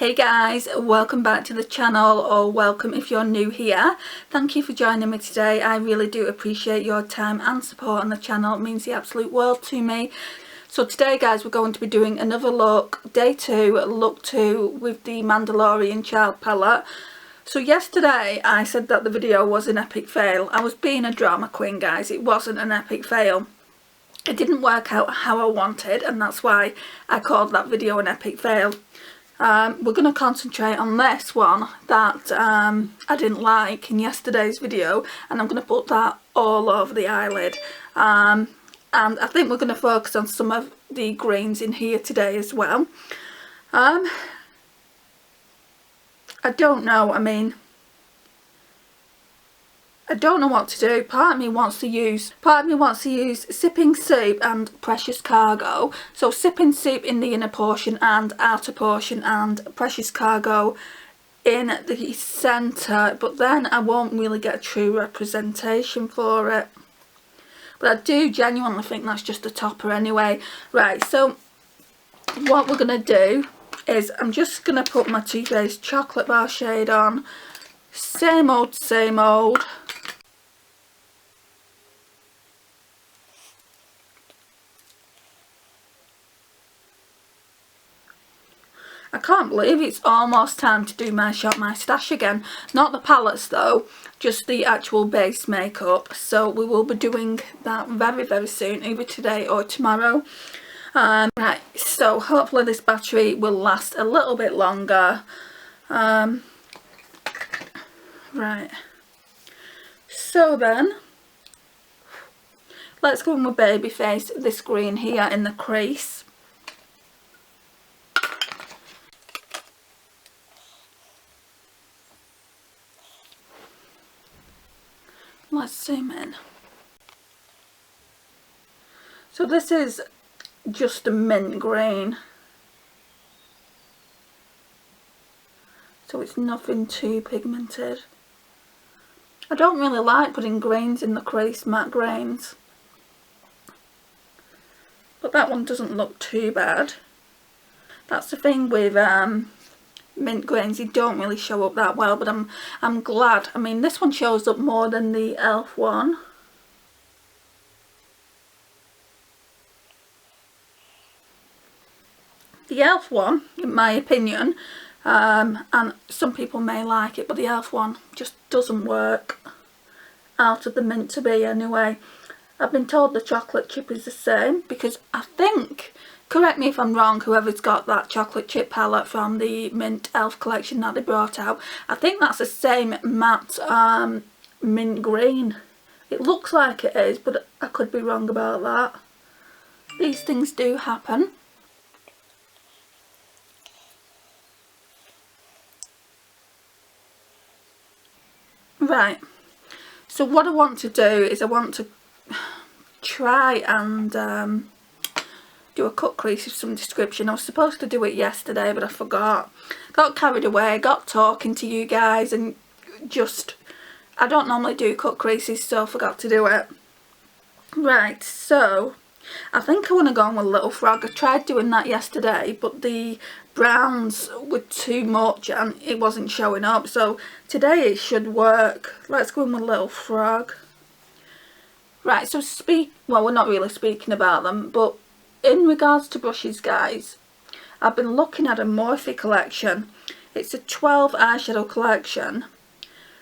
Hey guys, welcome back to the channel, or welcome if you're new here. Thank you for joining me today. I really do appreciate your time and support on the channel. It means the absolute world to me. So today guys, we're going to be doing another look, day 2, look 2 with the Mandalorian Child palette. So yesterday I said that the video was an epic fail. I was being a drama queen guys, it wasn't an epic fail. It didn't work out how I wanted, and that's why I called that video an epic fail. We're going to concentrate on this one that I didn't like in yesterday's video, and I'm going to put that all over the eyelid. And I think we're going to focus on some of the greens in here today as well. I don't know, I don't know what to do. Part of me wants to use Sipping Soup and Precious Cargo. So Sipping Soup in the inner portion and outer portion, and Precious Cargo in the centre, but then I won't really get a true representation for it. But I do genuinely think that's just a topper anyway. Right, so what we're going to do is I'm just going to put my Too Faced Chocolate Bar shade on. Same old, same old. I can't believe it's almost time to do my Shop My Stash again. Not the palettes though, just the actual base makeup. So we will be doing that very, very soon, either today or tomorrow. Right, so hopefully this battery will last a little bit longer. Right, so then, let's go in with Babyface, this green here in the crease. Let's zoom in. So this is just a mint green. So it's nothing too pigmented. I don't really like putting greens in the crease, matte greens. But that one doesn't look too bad. That's the thing with mint greens, they don't really show up that well, but I'm glad. I mean, this one shows up more than the e.l.f. one. The e.l.f. one, in my opinion, and some people may like it, but the e.l.f. one just doesn't work out of the mint to be anyway. I've been told the chocolate chip is the same, because I think, correct me if I'm wrong, whoever's got that chocolate chip palette from the mint e.l.f. collection that they brought out, I think that's the same matte mint green. It looks like it is, but I could be wrong about that. These things do happen. Right, so what I want to do is I want to try and do a cut crease of some description. I was supposed to do it yesterday, but I forgot. Got carried away, got talking to you guys, and just, I don't normally do cut creases, so I forgot to do it. Right, so I think I want to go on with Little Frog. I tried doing that yesterday, but the browns were too much and it wasn't showing up. So today it should work. Let's go in with Little Frog. Right, so well, we're not really speaking about them, but in regards to brushes guys, I've been looking at a Morphe collection. It's a 12 eyeshadow collection,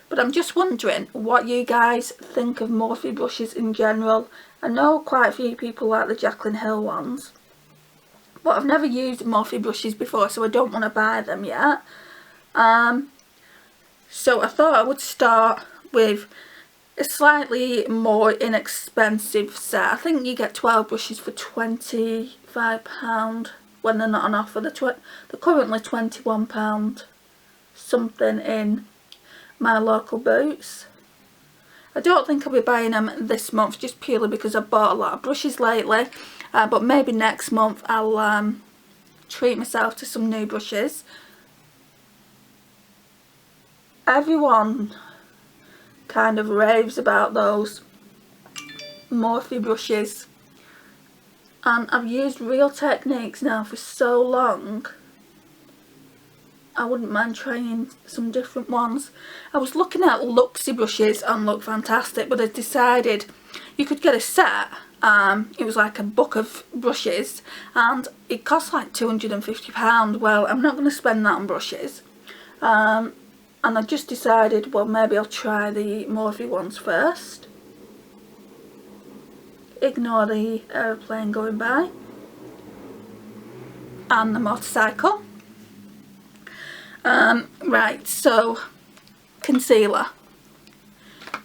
but I'm just wondering what you guys think of Morphe brushes in general. I know quite a few people like the Jaclyn Hill ones, but I've never used Morphe brushes before, so I don't want to buy them yet. So I thought I would start with a slightly more inexpensive set. I think you get 12 brushes for £25 when they're not on offer. They're currently £21 something in my local Boots. I don't think I'll be buying them this month, just purely because I've bought a lot of brushes lately, but maybe next month I'll treat myself to some new brushes. Everyone kind of raves about those Morphe brushes, and I've used Real Techniques now for so long, I wouldn't mind trying some different ones. I was looking at Luxie brushes on Look Fantastic, but I decided you could get a set. It was like a book of brushes and it cost like £250. Well, I'm not going to spend that on brushes. And I just decided, well, maybe I'll try the Morphe ones first. Ignore the aeroplane going by. And the motorcycle. Right, so concealer.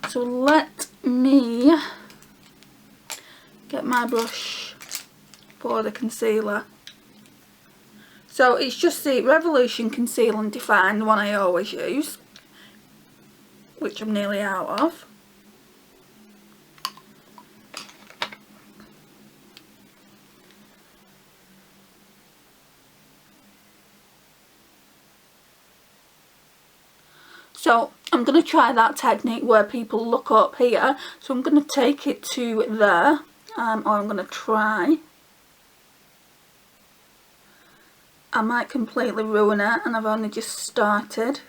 So let me get my brush for the concealer. So it's just the Revolution Conceal and Define, the one I always use, which I'm nearly out of. So I'm going to try that technique where people look up here. So I'm going to take it to there, or I'm going to try. I might completely ruin it and I've only just started.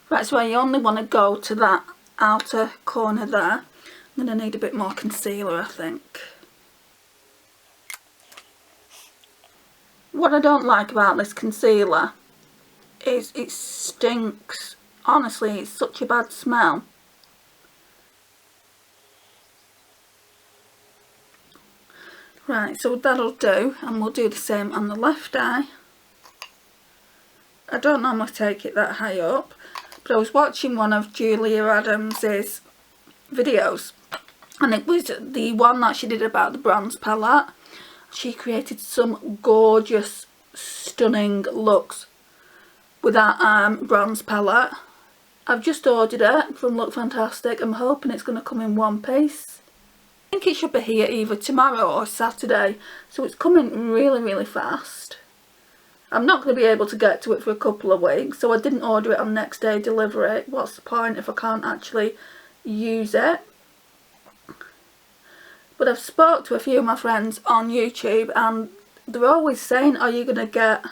Right, so I only want to go to that outer corner there. I'm going to need a bit more concealer, I think. What I don't like about this concealer is it stinks. Honestly, it's such a bad smell. Right, so that'll do, and we'll do the same on the left eye. I don't normally take it that high up, but I was watching one of Julia Adams's videos, and it was the one that she did about the bronze palette. She created some gorgeous, stunning looks with that bronze palette. I've just ordered it from Look Fantastic. I'm hoping it's going to come in one piece. I think it should be here either tomorrow or Saturday, so it's coming really, really fast. I'm not going to be able to get to it for a couple of weeks, so I didn't order it on next day delivery. What's the point if I can't actually use it? But I've spoke to a few of my friends on YouTube and they're always saying, are you going to get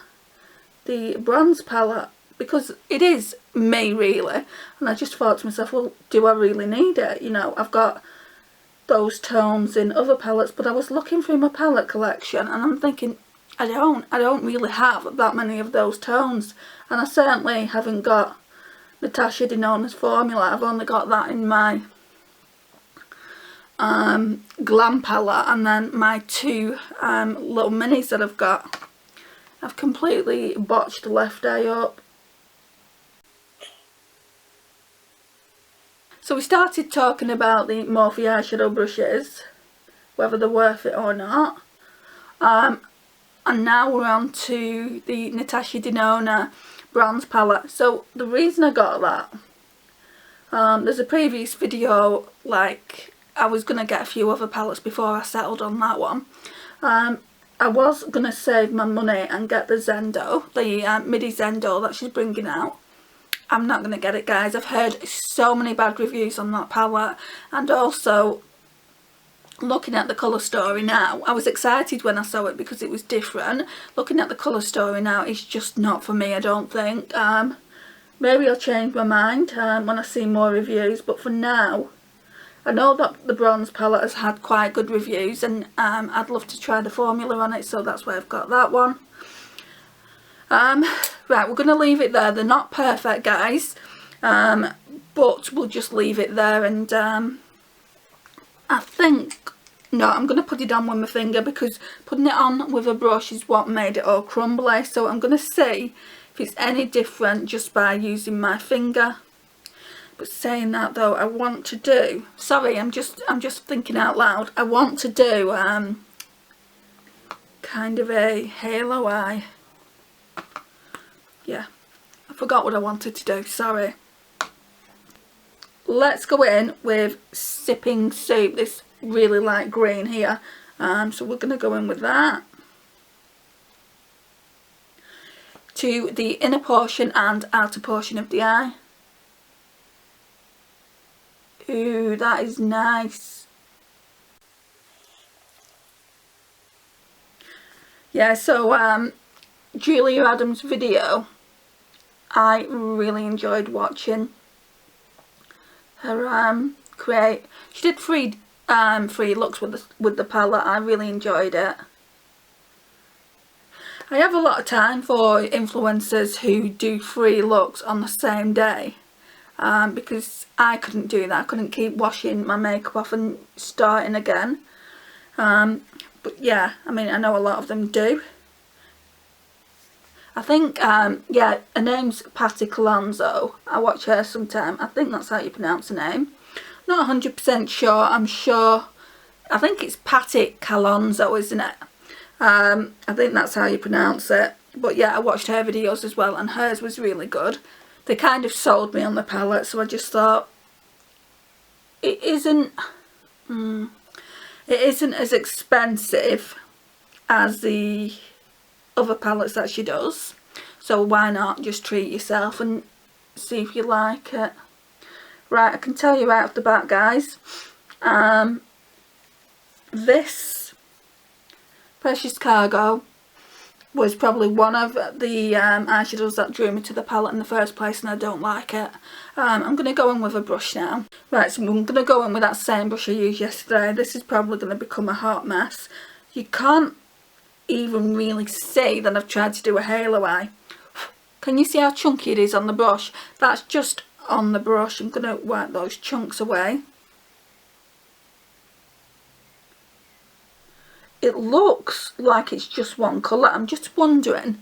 the bronze palette? Because it is me, really. And I just thought to myself, well, do I really need it? You know, I've got those tones in other palettes, but I was looking through my palette collection and I'm thinking, I don't really have that many of those tones. And I certainly haven't got Natasha Denona's formula. I've only got that in my glam palette, and then my two little minis that I've got. I've completely botched the left eye up. So we started talking about the Morphe eyeshadow brushes, whether they're worth it or not, and now we're on to the Natasha Denona bronze palette. So the reason I got that, there's a previous video, like I was going to get a few other palettes before I settled on that one. I was going to save my money and get the Zendo, the midi Zendo that she's bringing out. I'm not going to get it, guys. I've heard so many bad reviews on that palette, and also looking at the colour story now, I was excited when I saw it because it was different. Looking at the colour story now, it's just not for me, I don't think. Maybe I'll change my mind when I see more reviews, but for now, I know that the bronze palette has had quite good reviews, and I'd love to try the formula on it, so that's why I've got that one. Right, we're going to leave it there. They're not perfect, guys, but we'll just leave it there, and I think, no, I'm going to put it on with my finger because putting it on with a brush is what made it all crumbly, so I'm going to see if it's any different just by using my finger. But saying that though, I want to do, sorry, I'm just thinking out loud, I want to do kind of a halo eye. Yeah, I forgot what I wanted to do, sorry. Let's go in with Sipping Soup, this really light green here. So we're going to go in with that. To the inner portion and outer portion of the eye. Ooh, that is nice. Yeah, so Julia Adams' video, I really enjoyed watching her create. She did three looks with the palette. I really enjoyed it. I have a lot of time for influencers who do 3 looks on the same day, because I couldn't do that. I couldn't keep washing my makeup off and starting again. But yeah, I mean, I know a lot of them do. I think, yeah, her name's Patty Colonzo. I watch her sometime. I think that's how you pronounce her name. Not 100% sure. I'm sure. I think it's Patty Colonzo, isn't it? I think that's how you pronounce it. But yeah, I watched her videos as well, and hers was really good. They kind of sold me on the palette, so I just thought it isn't as expensive as the other palettes that she does, so why not just treat yourself and see if you like it. Right, I can tell you right off the bat, guys, this Precious Cargo was probably one of the eyeshadows that drew me to the palette in the first place, and I don't like it. I'm going to go in with a brush now. Right, so I'm going to go in with that same brush I used yesterday. This is probably going to become a hot mess. You can't even really see that I've tried to do a halo eye. Can you see how chunky it is on the brush? That's just on the brush. I'm going to wipe those chunks away. It looks like it's just one colour. I'm just wondering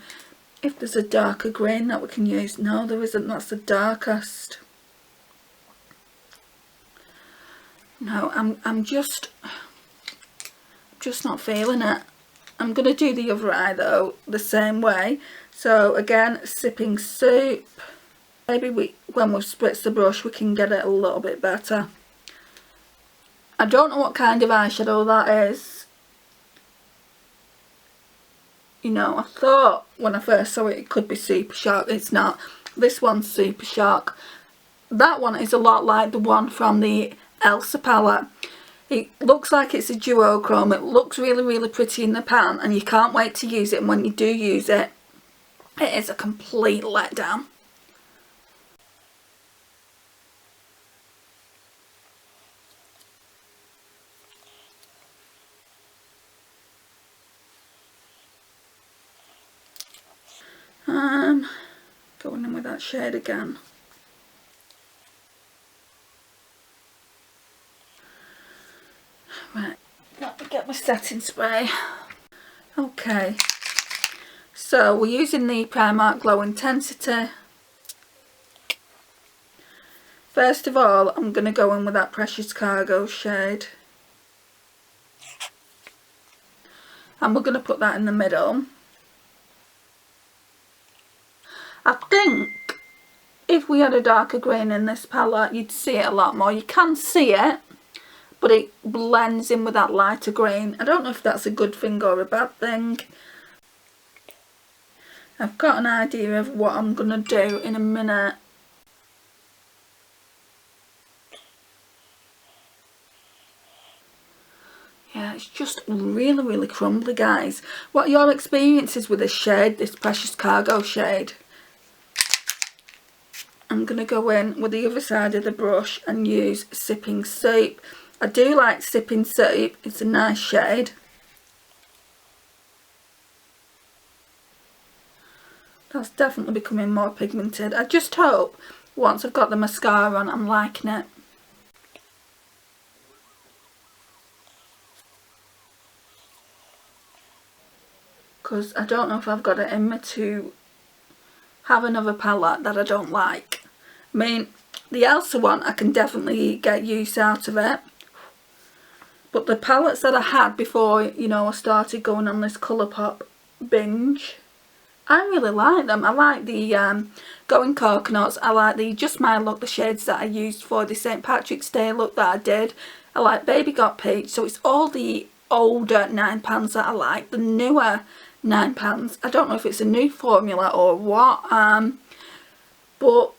if there's a darker green that we can use. No, there isn't. That's the darkest. No, I'm just not feeling it. I'm going to do the other eye though the same way. So again, sipping soup. Maybe when we spritz the brush we can get it a little bit better. I don't know what kind of eyeshadow that is. You know, I thought when I first saw it, it could be Super Shark. It's not. This one's Super Shark. That one is a lot like the one from the Elsa palette. It looks like it's a duochrome. It looks really, really pretty in the pan, and you can't wait to use it. And when you do use it, it is a complete letdown. Going in with that shade again. Right, let me get my setting spray. Okay, so we're using the Primark Glow Intensity. First of all, I'm going to go in with that Precious Cargo shade. And we're going to put that in the middle. I think if we had a darker green in this palette, you'd see it a lot more. You can see it, but it blends in with that lighter green. I don't know if that's a good thing or a bad thing. I've got an idea of what I'm going to do in a minute. Yeah, it's just really, really crumbly, guys. What are your experiences with this shade, this Precious Cargo shade? I'm going to go in with the other side of the brush and use Sipping Soup. I do like Sipping Soup. It's a nice shade. That's definitely becoming more pigmented. I just hope once I've got the mascara on, I'm liking it. Because I don't know if I've got it in me to have another palette that I don't like. I mean, the Elsa one, I can definitely get use out of it. But the palettes that I had before, you know, I started going on this Colourpop binge, I really like them. I like the Going Coconuts. I like the Just My Look, the shades that I used for the St. Patrick's Day look that I did. I like Baby Got Peach. So it's all the older 9 pans that I like. The newer 9 pans. I don't know if it's a new formula or what. But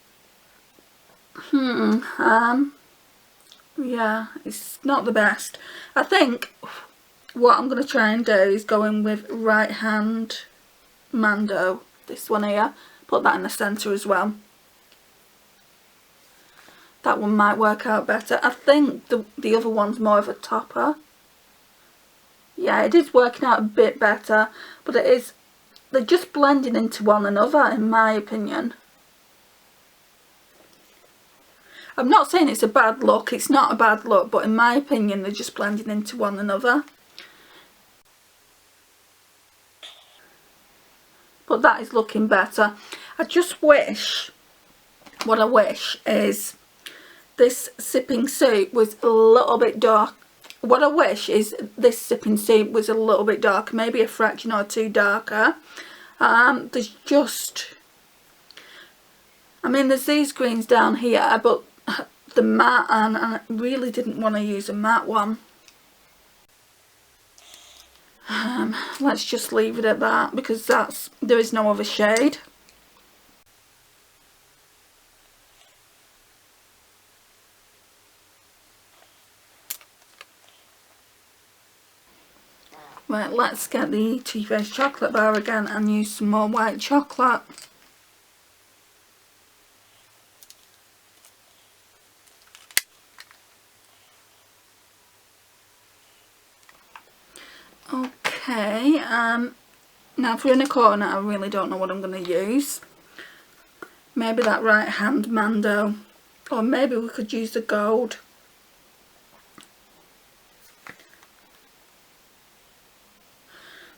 yeah, it's not the best. I think what I'm going to try and do is go in with Right Hand Mando, this one here, put that in the centre as well. That one might work out better. I think the other one's more of a topper. Yeah, it is working out a bit better, but they're just blending into one another in my opinion. I'm not saying it's a bad look, it's not a bad look, but in my opinion they're just blending into one another. But that is looking better. I just wish, what I wish is this sipping soup was a little bit dark. What I wish is this sipping soup was a little bit darker, maybe a fraction or two darker. There's just, I mean there's these greens down here, but the matte, and I really didn't want to use a matte one. Let's just leave it at that because there is no other shade. Right, let's get the Too Faced chocolate bar again and use some more white chocolate. Okay, now for inner corner I really don't know what I'm going to use. Maybe that Right Hand Mando, or maybe we could use the gold.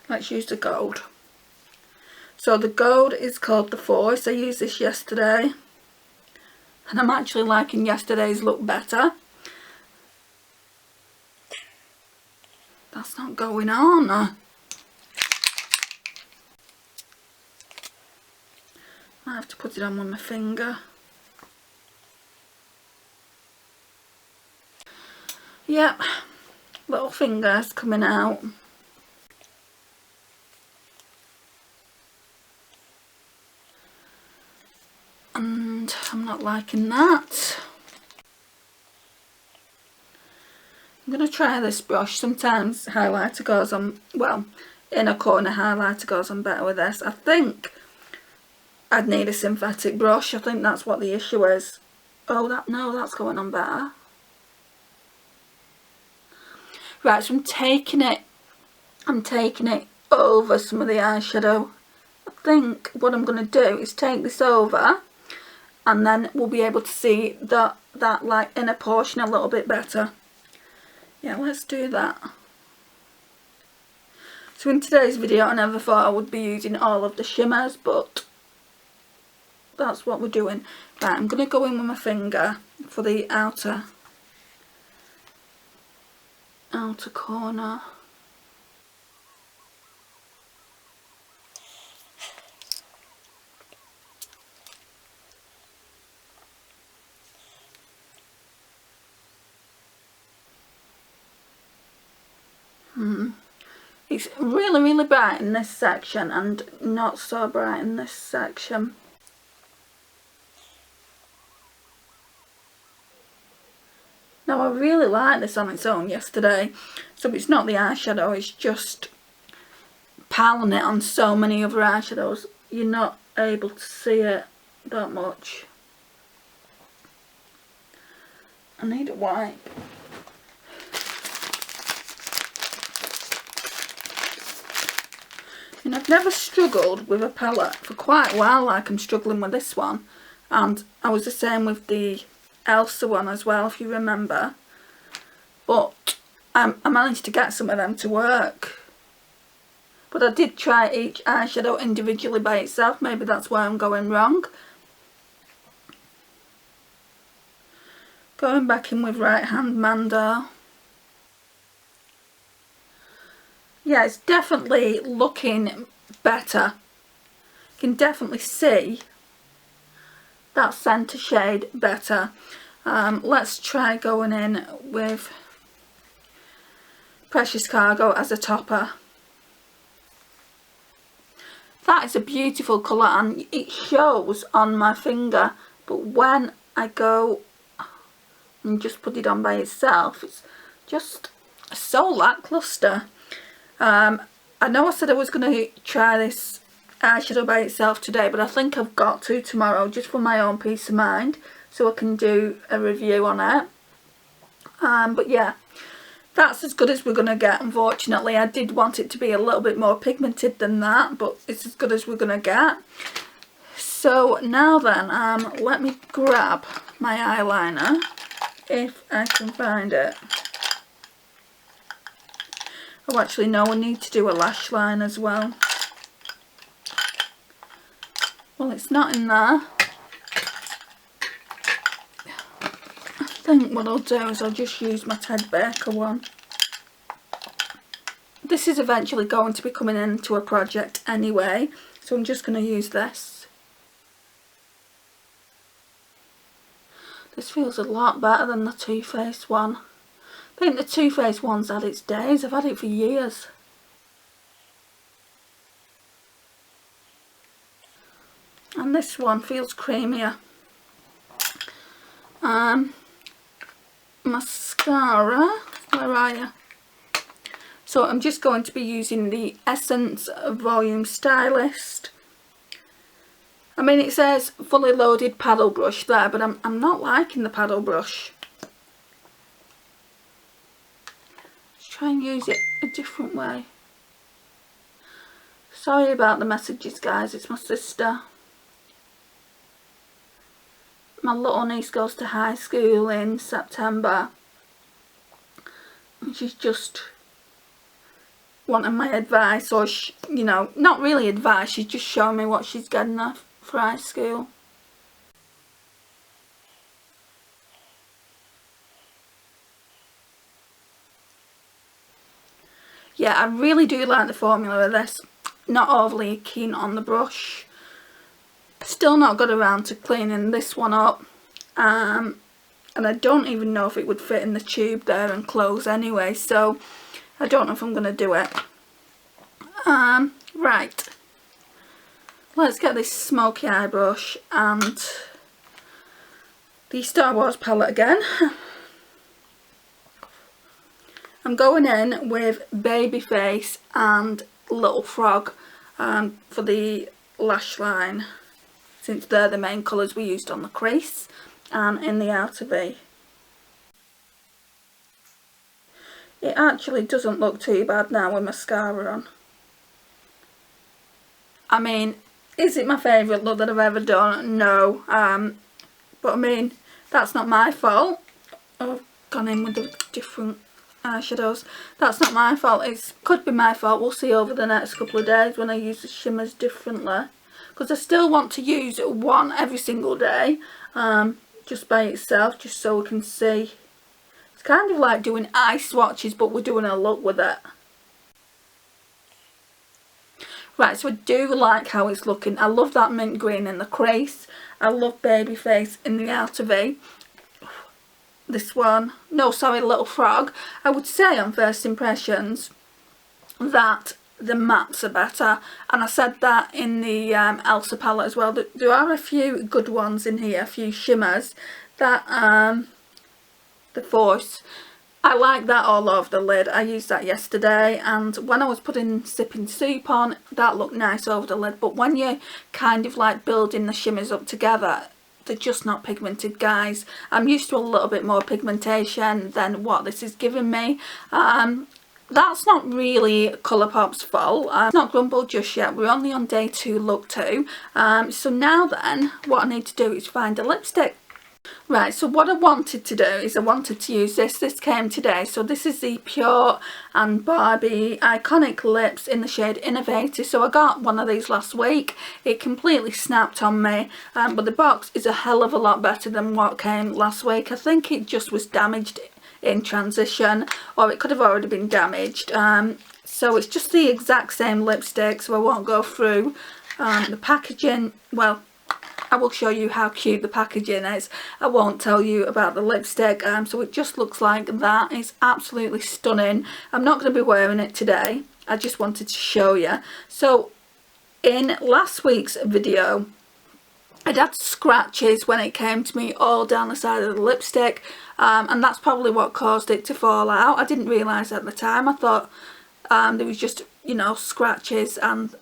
Let's use the gold. So the gold is called the Force. I used this yesterday and I'm actually liking yesterday's look better. That's not going on. I have to put it on with my finger. Yep, little fingers coming out. And I'm not liking that. I'm going to try this brush. Sometimes highlighter goes on, well, inner corner highlighter goes on better with this. I think I'd need a synthetic brush. I think that's what the issue is. Oh, no, that's going on better. Right, so I'm taking it over some of the eyeshadow. I think what I'm going to do is take this over and then we'll be able to see that like inner portion a little bit better. Yeah, let's do that. So in today's video I never thought I would be using all of the shimmers, but that's what we're doing. Right, I'm going to go in with my finger for the outer corner. It's really, really bright in this section and not so bright in this section. Now I really liked this on its own yesterday, so it's not the eyeshadow, it's just piling it on so many other eyeshadows, you're not able to see it that much. I need a wipe. And I've never struggled with a palette for quite a while like I'm struggling with this one, and I was the same with the Elsa one as well, if you remember, but I managed to get some of them to work. But I did try each eyeshadow individually by itself, maybe that's where I'm going wrong. Going back in with Right Hand Mando. Yeah, it's definitely looking better. You can definitely see that centre shade better. Let's try going in with Precious Cargo as a topper. That is a beautiful colour and it shows on my finger, but when I go and just put it on by itself, it's just so lacklustre. I know I said I was going to try this eyeshadow by itself today, but I think I've got to tomorrow, just for my own peace of mind, so I can do a review on it. But yeah, that's as good as we're going to get, unfortunately. I did want it to be a little bit more pigmented than that, but it's as good as we're going to get. So now then, let me grab my eyeliner, if I can find it. Oh, actually no, I need to do a lash line as well. Well, it's not in there. I think what I'll do is I'll just use my Ted Baker one. This is eventually going to be coming into a project anyway, so I'm just going to use this. This feels a lot better than the Too Faced one. I think the Too Faced one's had its days. I've had it for years. And this one feels creamier. Mascara, where are you? So I'm just going to be using the Essence Volume Stylist. I mean, it says fully loaded paddle brush there, but I'm not liking the paddle brush. Let's try and use it a different way. Sorry about the messages, guys, it's my sister. My little niece goes to high school in September. And she's just wanting my advice, or you know, not really advice, she's just showing me what she's getting her for high school. Yeah, I really do like the formula of this. Not overly keen on the brush. Still not got around to cleaning this one up. And I don't even know if it would fit in the tube there and close anyway, so I don't know if I'm going to do it. Right. Let's get this smoky eye brush and the Star Wars palette again. I'm going in with Babyface and Little Frog for the lash line, since they're the main colours we used on the crease and in the outer V. It actually doesn't look too bad now with mascara on. I mean, is it my favourite look that I've ever done? No. But I mean, that's not my fault. Oh, I've gone in with the different eyeshadows. That's not my fault. It could be my fault. We'll see over the next couple of days when I use the shimmers differently. Because I still want to use one every single day. Just by itself, just so we can see. It's kind of like doing eye swatches, but we're doing a look with it. Right, so I do like how it's looking. I love that mint green in the crease. I love Babyface in the outer V. This one, no, sorry, Little Frog. I would say on first impressions that the mattes are better. And I said that in the Elsa palette as well. There are a few good ones in here, a few shimmers. That, the Force. I like that all over the lid. I used that yesterday, and when I was putting Sipping Soup on, that looked nice over the lid. But when you're kind of like building the shimmers up together, they're just not pigmented, guys. I'm used to a little bit more pigmentation than what this is giving me. That's not really Colourpop's fault. It's not grumbled just yet. We're only on day 2, look 2. So now then, what I need to do is find a lipstick. Right, so what I wanted to do is I wanted to use this. This came today. So this is the Pure and Barbie Iconic Lips in the shade Innovator. So I got one of these last week. It completely snapped on me. But the box is a hell of a lot better than what came last week. I think it just was damaged in transition, or it could have already been damaged. So it's just the exact same lipstick, so I won't go through the packaging. Well, I will show you how cute the packaging is. I won't tell you about the lipstick. So it just looks like that. It's absolutely stunning. I'm not going to be wearing it today. I just wanted to show you. So in last week's video, I'd had scratches when it came to me all down the side of the lipstick, and that's probably what caused it to fall out. I didn't realise at the time. I thought there was just, you know, scratches and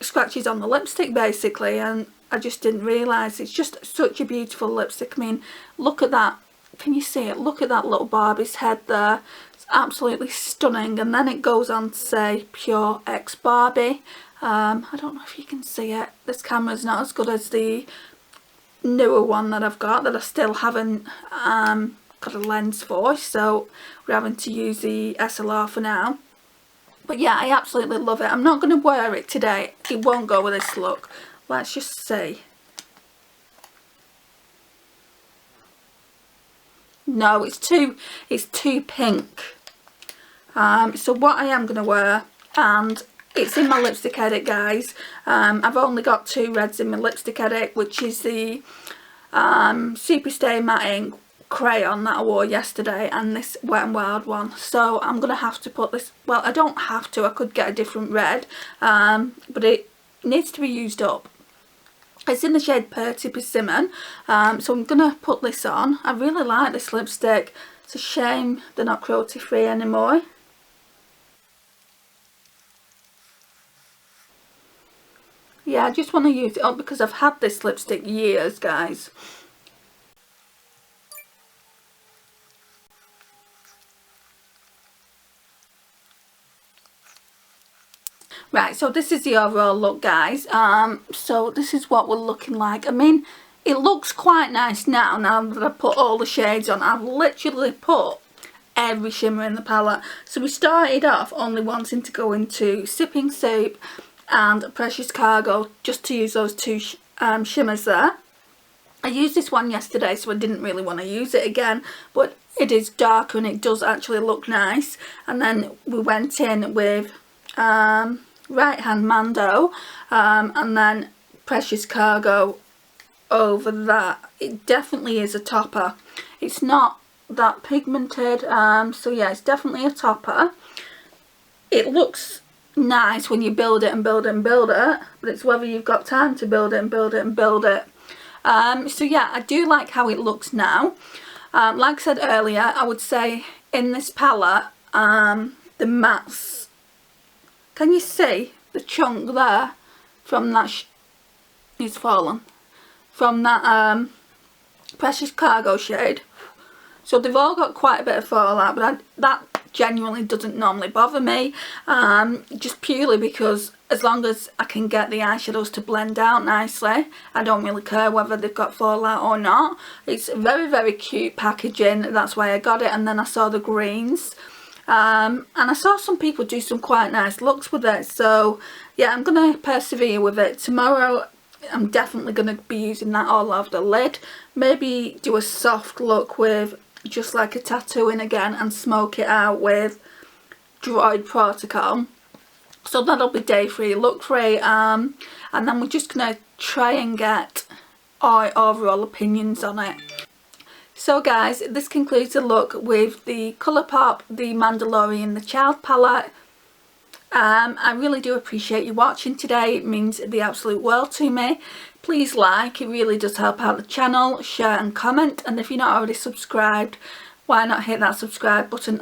scratches on the lipstick basically, and I just didn't realise. It's just such a beautiful lipstick. I mean, look at that. Can you see it? Look at that little Barbie's head there. It's absolutely stunning. And then it goes on to say Pure X Barbie. I don't know if you can see it. This camera's not as good as the newer one that I've got, that I still haven't got a lens for, so we're having to use the SLR for now. But yeah, I absolutely love it. I'm not going to wear it today. It won't go with this look. Let's just see. No, it's too pink. So what I am going to wear, and it's in my lipstick edit, guys. I've only got 2 reds in my lipstick edit, which is the Superstay Matte Ink crayon that I wore yesterday, and this Wet n Wild one. So I'm going to have to put this, well, I don't have to, I could get a different red, but it needs to be used up. It's in the shade Purty Persimmon, so I'm going to put this on. I really like this lipstick. It's a shame they're not cruelty free anymore. Yeah, I just want to use it up because I've had this lipstick years, guys. Right, so this is the overall look, guys. So this is what we're looking like. I mean, it looks quite nice now that I've put all the shades on. I've literally put every shimmer in the palette. So we started off only wanting to go into Sipping Soup and Precious Cargo, just to use those 2 shimmers there. I used this one yesterday, so I didn't really want to use it again, but it is darker and it does actually look nice. And then we went in with Right Hand Mando, and then Precious Cargo over that. It definitely is a topper. It's not that pigmented, so yeah, it's definitely a topper. It looks nice when you build it and build it and build it, but it's whether you've got time to build it and build it and build it. So yeah, I do like how it looks now. Like I said earlier, I would say in this palette, the mattes, can you see the chunk there from that, it's fallen, from that Precious Cargo shade? So they've all got quite a bit of fallout, but that genuinely doesn't normally bother me, just purely because as long as I can get the eyeshadows to blend out nicely, I don't really care whether they've got fallout or not. It's very, very cute packaging, that's why I got it. And then I saw the greens, and I saw some people do some quite nice looks with it, so yeah, I'm going to persevere with it. Tomorrow I'm definitely going to be using that all over the lid. Maybe do a soft look with just like a tattoo in again and smoke it out with Droid Protocol. So that'll be day 3, look 3, and then we're just going to try and get our overall opinions on it. So guys, this concludes the look with the Colourpop, the Mandalorian, the Child palette. I really do appreciate you watching today. It means the absolute world to me. Please like, it really does help out the channel. Share and comment, and if you're not already subscribed, why not hit that subscribe button.